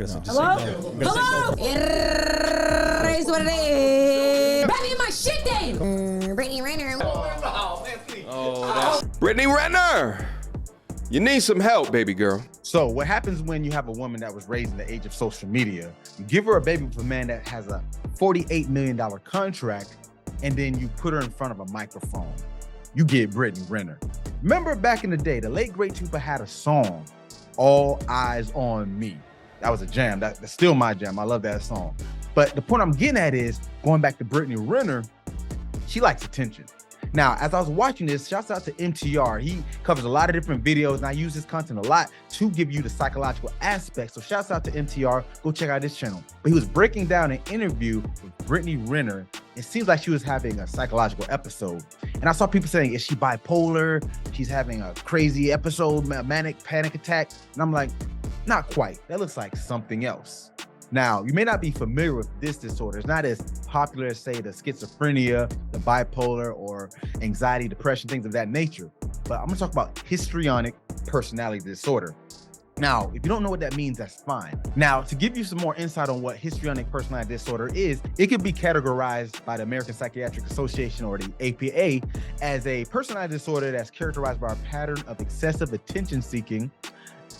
Hello? Hello? It is what it is. Baby, my shit then. Brittany Renner. Oh, man, please. Brittany Renner. You need some help, baby girl. So what happens when you have a woman that was raised in the age of social media? You give her a baby with a man that has a $48 million contract, and then you put her in front of a microphone. You get Brittany Renner. Remember back in the day, the late great Tupac had a song, All Eyes on Me. That was a jam. That's still my jam. I love that song. But the point I'm getting at is, going back to Brittany Renner, she likes attention. Now, as I was watching this, shouts out to MTR. He covers a lot of different videos, and I use his content a lot to give you the psychological aspects. So shouts out to MTR. Go check out his channel. But he was breaking down an interview with Brittany Renner. It seems like she was having a psychological episode. And I saw people saying, is she bipolar? She's having a crazy episode, manic panic attack. And I'm like, not quite. That looks like something else. Now, you may not be familiar with this disorder. It's not as popular as, say, the schizophrenia, the bipolar, or anxiety, depression, things of that nature. But I'm gonna talk about histrionic personality disorder. Now, if you don't know what that means, that's fine. Now, to give you some more insight on what histrionic personality disorder is, it can be categorized by the American Psychiatric Association, or the APA, as a personality disorder that's characterized by a pattern of excessive attention seeking,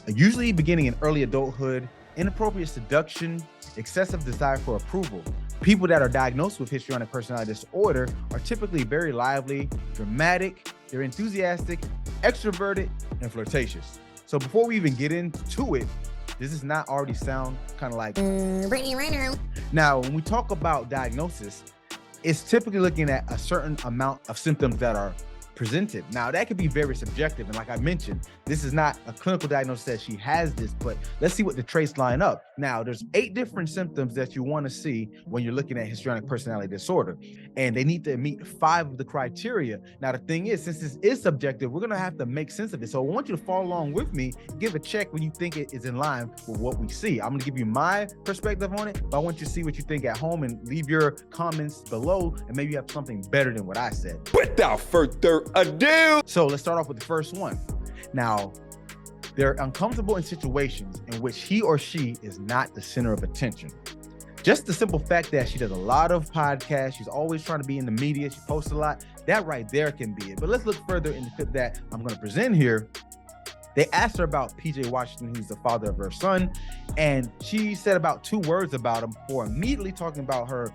usually beginning in early adulthood, inappropriate seduction, excessive desire for approval. People that are diagnosed with histrionic personality disorder are typically very lively, dramatic, they're enthusiastic, extroverted, and flirtatious. So before we even get into it, does this not already sound kind of like Brittany Renner? Now, when we talk about diagnosis, it's typically looking at a certain amount of symptoms that are presented. Now, that could be very subjective. And like I mentioned, this is not a clinical diagnosis that she has this, but let's see what the traits line up. Now, there's 8 different symptoms that you want to see when you're looking at histrionic personality disorder, and they need to meet 5 of the criteria. Now, the thing is, since this is subjective, we're going to have to make sense of it. So I want you to follow along with me, give a check when you think it is in line with what we see. I'm going to give you my perspective on it, but I want you to see what you think at home and leave your comments below, and maybe you have something better than what I said. Without further ado. So let's start off with the first one. Now, they're uncomfortable in situations in which he or she is not the center of attention. Just the simple fact that she does a lot of podcasts, she's always trying to be in the media, she posts a lot, that right there can be it. But let's look further in the clip that I'm going to present here. They asked her about PJ Washington, who's the father of her son, and she said about 2 words about him before immediately talking about her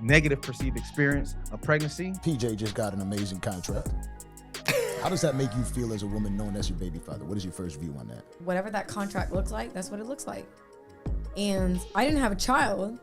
negative perceived experience of pregnancy. PJ just got an amazing contract. How does that make you feel as a woman knowing that's your baby father? What is your first view on that? Whatever that contract looks like, that's what it looks like. And I didn't have a child.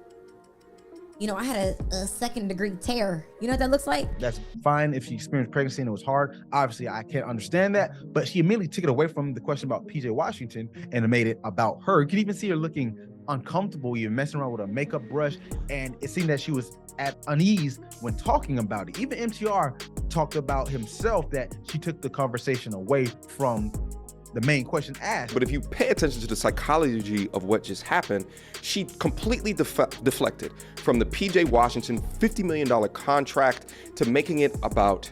You know, I had a 2nd degree tear. You know what that looks like? That's fine if she experienced pregnancy and it was hard. Obviously, I can't understand that, but she immediately took it away from the question about PJ Washington and made it about her. You can even see her looking uncomfortable, even messing around with a makeup brush, and it seemed that she was at unease when talking about it. Even MTR talked about himself that she took the conversation away from the main question asked. But if you pay attention to the psychology of what just happened, she completely deflected from the PJ Washington $50 million contract to making it about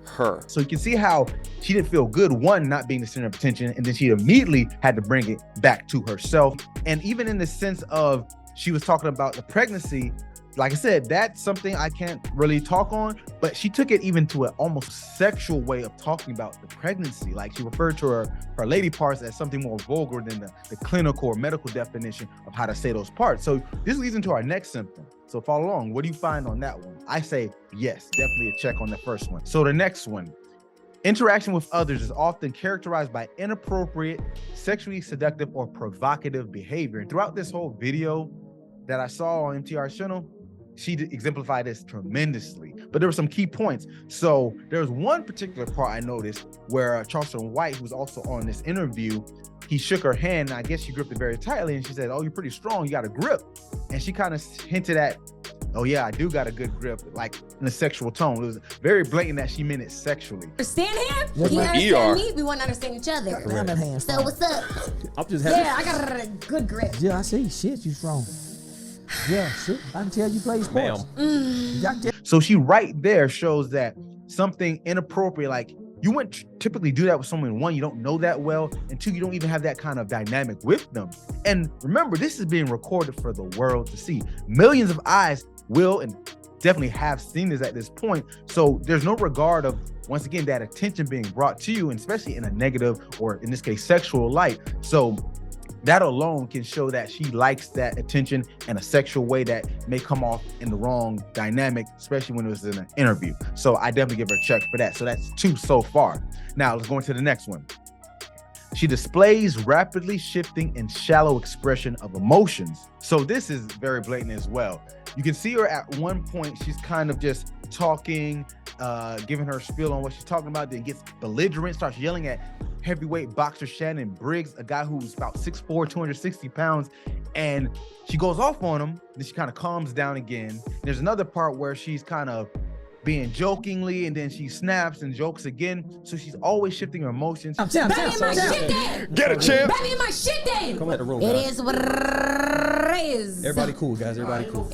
her. So you can see how she didn't feel good, one, not being the center of attention, and then she immediately had to bring it back to herself. And even in the sense of she was talking about the pregnancy, like I said, that's something I can't really talk on, but she took it even to an almost sexual way of talking about the pregnancy. Like she referred to her lady parts as something more vulgar than the clinical or medical definition of how to say those parts. So this leads into our next symptom. So follow along. What do you find on that one? I say yes, definitely a check on the first one. So the next one, interaction with others is often characterized by inappropriate, sexually seductive, or provocative behavior. And throughout this whole video that I saw on MTR's channel, she exemplified this tremendously, but there were some key points. So there's one particular part I noticed where Charleston White, who's also on this interview, he shook her hand, and I guess she gripped it very tightly, and she said, "Oh, you're pretty strong, you got a grip." And she kind of hinted at, "Oh yeah, I do got a good grip," like in a sexual tone. It was very blatant that she meant it sexually. Understand him? Yes, He ma'am. understand me, we want to understand each other. Damn that hand So strong. what's up? I'm just happy. Yeah, I got a good grip. Yeah, I see. Shit, you strong. Yeah, shit. I can tell you play sports. Ma'am. So she right there shows that something inappropriate, like You wouldn't typically do that with someone, one, you don't know that well, and two, you don't even have that kind of dynamic with them. And remember, this is being recorded for the world to see. Millions of eyes will and definitely have seen this at this point. So there's no regard of, once again, that attention being brought to you, and especially in a negative, or in this case, sexual light. So that alone can show that she likes that attention in a sexual way that may come off in the wrong dynamic, especially when it was in an interview. So I definitely give her a check for that. So that's 2 so far. Now let's go into the next one. She displays rapidly shifting and shallow expression of emotions. So this is very blatant as well. You can see her at one point, she's kind of just talking, giving her spiel on what she's talking about, then gets belligerent, starts yelling at heavyweight boxer Shannon Briggs, a guy who's about 6'4", 260 pounds, and she goes off on him. Then she kind of calms down again. There's another part where she's kind of being jokingly, and then she snaps and jokes again. So she's always shifting her emotions. Get Get it, champ. Back in my shit then. Come at the room, It guys. is what it is. Everybody cool, guys. Everybody cool.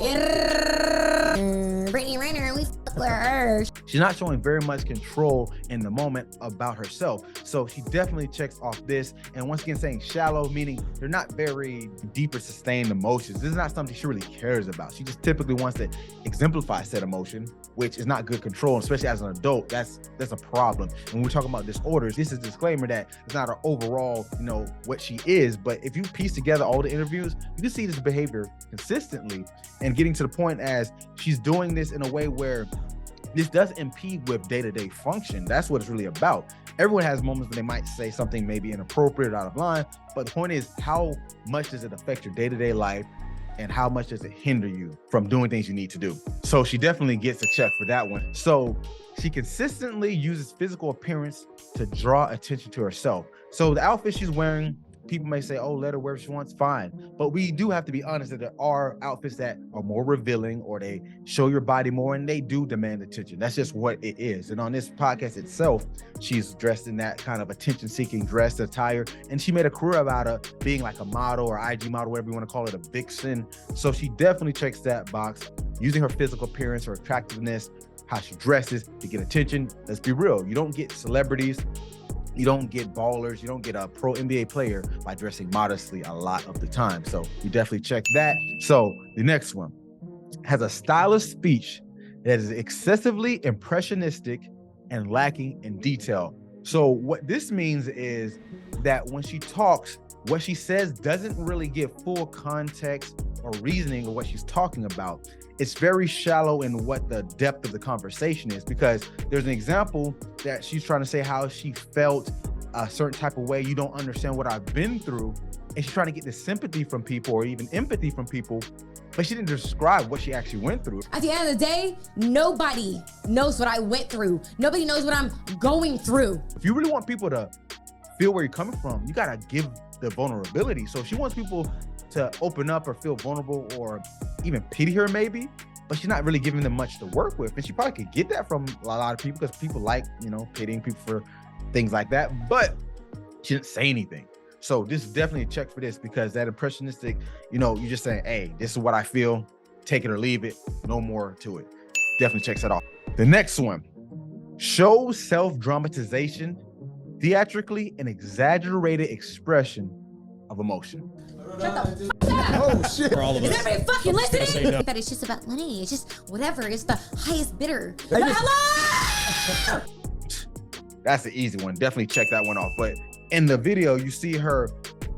Brittany Renner, we fuck with her. She's not showing very much control in the moment about herself. So she definitely checks off this. And once again, saying shallow, meaning they're not very deep or sustained emotions. This is not something she really cares about. She just typically wants to exemplify said emotion, which is not good control, especially as an adult. That's a problem. When we're talking about disorders, this is a disclaimer that it's not her overall, what she is. But if you piece together all the interviews, you can see this behavior consistently, and getting to the point as she's doing this in a way where this does impede with day-to-day function. That's what it's really about. Everyone has moments when they might say something maybe inappropriate or out of line, but the point is, how much does it affect your day-to-day life, and how much does it hinder you from doing things you need to do? So she definitely gets a check for that one. So she consistently uses physical appearance to draw attention to herself. So the outfit she's wearing, people may say, oh, let her wear what she wants, fine. But we do have to be honest that there are outfits that are more revealing, or they show your body more, and they do demand attention. That's just what it is. And on this podcast itself, she's dressed in that kind of attention-seeking dress attire, and she made a career about her being like a model or IG model, whatever you want to call it, a vixen. So she definitely checks that box, using her physical appearance, her attractiveness, how she dresses to get attention. Let's be real. You don't get celebrities, you don't get ballers, you don't get a pro NBA player by dressing modestly a lot of the time. So you definitely check that. So the next one has a stylist speech that is excessively impressionistic and lacking in detail. So what this means is that when she talks, what she says doesn't really give full context or reasoning of what she's talking about. It's very shallow in what the depth of the conversation is, because there's an example that she's trying to say how she felt a certain type of way. You don't understand what I've been through. And she's trying to get this sympathy from people, or even empathy from people, but she didn't describe what she actually went through. At the end of the day, nobody knows what I went through. Nobody knows what I'm going through. If you really want people to feel where you're coming from, you gotta give the vulnerability. So if she wants people to open up or feel vulnerable or even pity her maybe, but she's not really giving them much to work with. And she probably could get that from a lot of people, because people like, pitying people for things like that, but she didn't say anything. So this is definitely a check for this, because that impressionistic, you're just saying, hey, this is what I feel, take it or leave it, no more to it. Definitely checks that off. The next one, shows self-dramatization, theatrically an exaggerated expression of emotion. Oh shit! For all of Is us. everybody fucking listening? no. That it's just about money. It's just whatever. It's the highest bidder. That's the easy one. Definitely check that one off. But in the video, you see her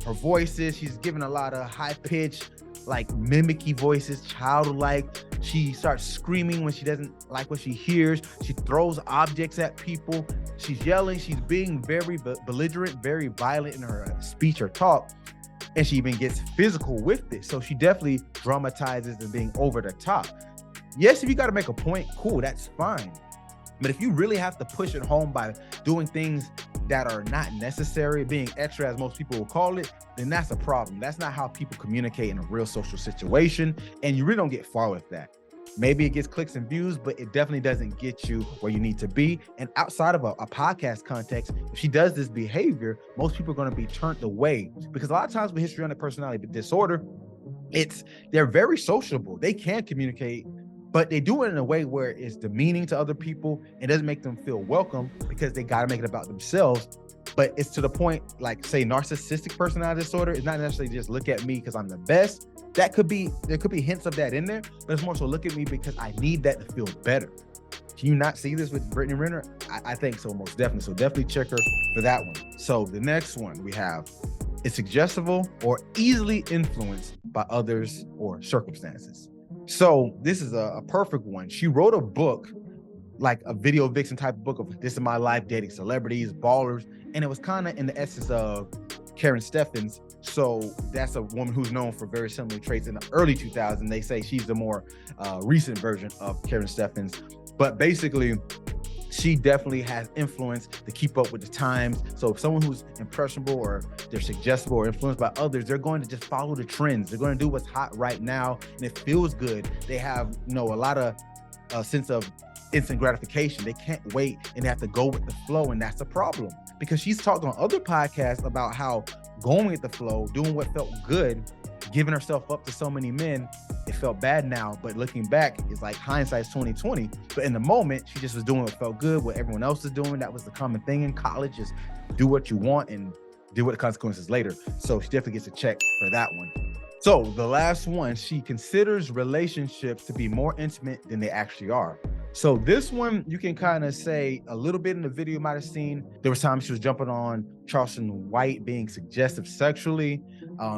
voices. She's giving a lot of high pitch, like mimicky voices, childlike. She starts screaming when she doesn't like what she hears. She throws objects at people. She's yelling. She's being very belligerent, very violent in her speech or talk. And she even gets physical with it. So she definitely dramatizes and being over the top. Yes, if you got to make a point, cool, that's fine. But if you really have to push it home by doing things that are not necessary, being extra, as most people will call it, then that's a problem. That's not how people communicate in a real social situation. And you really don't get far with that. Maybe it gets clicks and views, but it definitely doesn't get you where you need to be. And outside of a podcast context, if she does this behavior, most people are going to be turned away, because a lot of times with histrionic personality disorder, they're very sociable. They can communicate but they do it in a way where it's demeaning to other people and doesn't make them feel welcome because they got to make it about themselves. But it's to the point, like say narcissistic personality disorder is not necessarily just look at me because I'm the best. There could be hints of that in there, but it's more so look at me because I need that to feel better. Can you not see this with Brittany Renner? I think so, most definitely. So definitely check her for that one. So the next one we have is suggestible or easily influenced by others or circumstances. So this is a perfect one. She wrote a book, like a video vixen type of book of this is my life, dating celebrities, ballers. And it was kind of in the essence of Karen Steffens. So that's a woman who's known for very similar traits in the early 2000s. They say she's the more recent version of Karen Steffens. But basically, she definitely has influence to keep up with the times. So if someone who's impressionable or they're suggestible or influenced by others, they're going to just follow the trends. They're going to do what's hot right now, and it feels good. They have, a lot of sense of instant gratification. They can't wait, and they have to go with the flow, and that's a problem. Because she's talked on other podcasts about how going with the flow, doing what felt good, giving herself up to so many men, it felt bad now, but looking back, it's like hindsight's 2020. But in the moment, she just was doing what felt good, what everyone else is doing. That was the common thing in college, is do what you want and deal with the consequences later. So she definitely gets a check for that one. So the last one, she considers relationships to be more intimate than they actually are. So this one, you can kind of say a little bit in the video you might have seen. There was times she was jumping on Charleston White being suggestive sexually.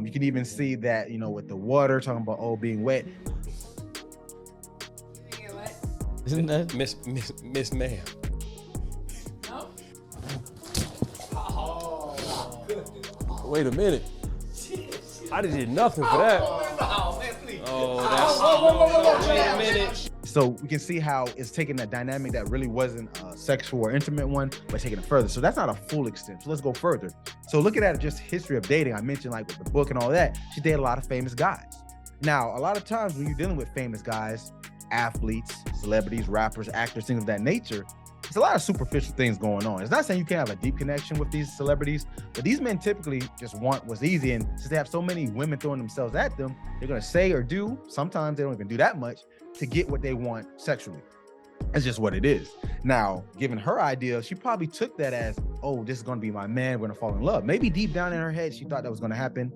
You can even see that, with the water, talking about, being wet. Isn't that Miss Ma'am? No. Wait a minute. I did nothing for that. Wait a minute. So we can see how it's taking that dynamic that really wasn't a sexual or intimate one, but taking it further. So that's not a full extent. So let's go further. So looking at just history of dating, I mentioned like with the book and all that, she dated a lot of famous guys. Now, a lot of times when you're dealing with famous guys, athletes, celebrities, rappers, actors, things of that nature, there's a lot of superficial things going on. It's not saying you can't have a deep connection with these celebrities, but these men typically just want what's easy. And since they have so many women throwing themselves at them, they're going to say or do, sometimes they don't even do that much, to get what they want sexually. That's just what it is. Now, given her idea, she probably took that as, this is going to be my man, we're going to fall in love. Maybe deep down in her head, she thought that was going to happen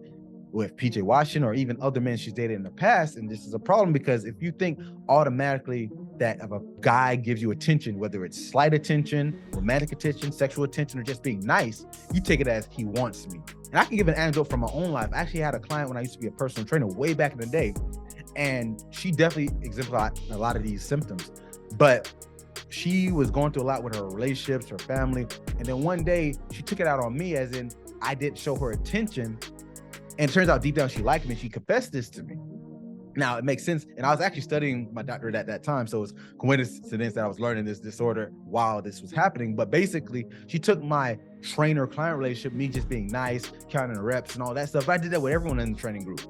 with PJ Washington or even other men she's dated in the past. And this is a problem because if you think automatically that if a guy gives you attention, whether it's slight attention, romantic attention, sexual attention, or just being nice, you take it as he wants me. And I can give an anecdote from my own life. I actually had a client when I used to be a personal trainer way back in the day, and she definitely exemplified a lot of these symptoms. But she was going through a lot with her relationships, her family. And then one day she took it out on me, as in I didn't show her attention. And it turns out deep down she liked me. She confessed this to me. Now it makes sense. And I was actually studying my doctorate at that time. So it's coincidence that I was learning this disorder while this was happening. But basically she took my trainer-client relationship, me just being nice, counting the reps and all that stuff. I did that with everyone in the training group.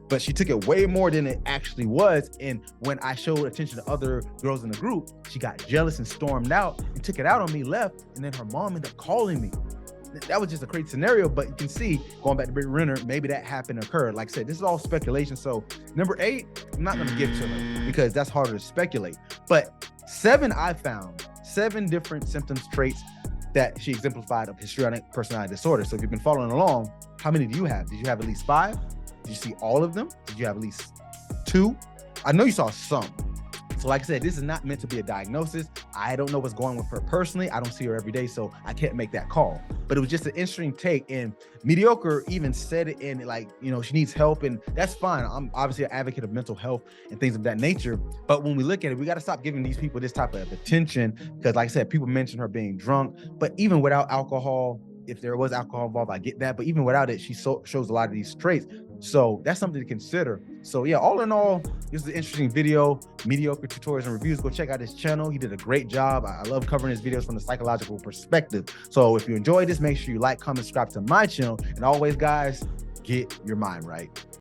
But she took it way more than it actually was. And when I showed attention to other girls in the group, she got jealous and stormed out and took it out on me, left. And then her mom ended up calling me. That was just a crazy scenario, but you can see, going back to Brittany Renner, maybe that happened to her. Like I said, this is all speculation. So number 8, I'm not going to give to her because that's harder to speculate. But 7, I found 7 different symptoms, traits that she exemplified of histrionic personality disorder. So if you've been following along, how many do you have? Did you have at least 5? Did you see all of them? Did you have at least 2? I know you saw some. So like I said, this is not meant to be a diagnosis. I don't know what's going on with her personally. I don't see her every day, so I can't make that call. But it was just an interesting take. And Mediocre even said it in like, she needs help, and that's fine. I'm obviously an advocate of mental health and things of that nature. But when we look at it, we got to stop giving these people this type of attention because like I said, people mention her being drunk, but even without alcohol, if there was alcohol involved, I get that. But even without it, she shows a lot of these traits. So that's something to consider. So yeah, all in all, this is an interesting video. Mediocre tutorials and reviews. Go check out his channel. He did a great job. I love covering his videos from the psychological perspective. So if you enjoyed this, make sure you like, comment, subscribe to my channel. And always, guys, get your mind right.